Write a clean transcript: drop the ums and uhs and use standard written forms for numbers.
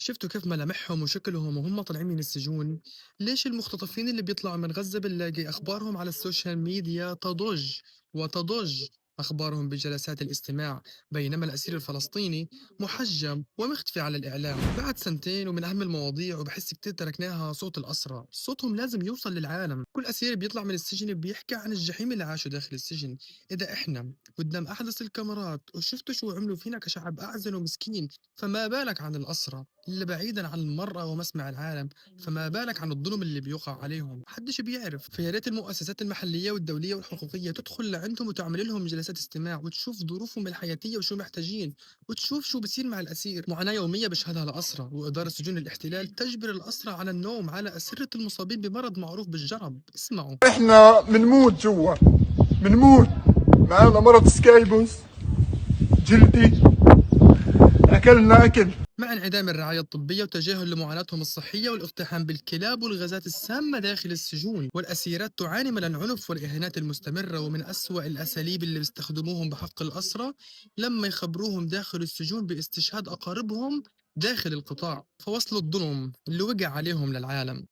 شفتوا كيف ملامحهم وشكلهم وهم طالعين من السجون؟ ليش المختطفين اللي بيطلعوا من غزة بنلاقي أخبارهم على السوشيال ميديا تضج أخبارهم بجلسات الاستماع، بينما الأسير الفلسطيني محجم ومختفي على الإعلام بعد سنتين ومن أهم المواضيع، وبحس كتير تركناها صوت الأسرى. صوتهم لازم يوصل للعالم. كل أسير بيطلع من السجن بيحكي عن الجحيم اللي عاشه داخل السجن. إذا إحنا قدام أحدث الكاميرات وشفتوا شو عملوا فينا كشعب أعزل ومسكين، فما بالك عن الأسرى اللي بعيدا عن المرأة ومسمع العالم؟ فما بالك عن الظلم اللي بيقع عليهم؟ محدش بيعرف. فيا ريت المؤسسات المحلية والدولية والحقوقية تدخل لعندهم وتعمل لهم جلسات استماع وتشوف ظروفهم الحياتية وشو محتاجين، وتشوف شو بصير مع الأسير. معاناة يومية بشهدها الأسرى، وإدارة سجون الاحتلال تجبر الأسرى على النوم على أسرة المصابين بمرض معروف بالجرب. اسمعوا. احنا بنموت جوا، بنموت. معنا مرض سكايبوس جلدي، اكلنا اكل. مع انعدام الرعاية الطبية وتجاهل لمعاناتهم الصحية والاقتحام بالكلاب والغازات السامة داخل السجون، والأسيرات تعاني من العنف والإهانات المستمرة. ومن أسوأ الأساليب اللي بيستخدموهم بحق الأسرى لما يخبروهم داخل السجون باستشهاد أقاربهم داخل القطاع، فوصلوا الظلم اللي وقع عليهم للعالم.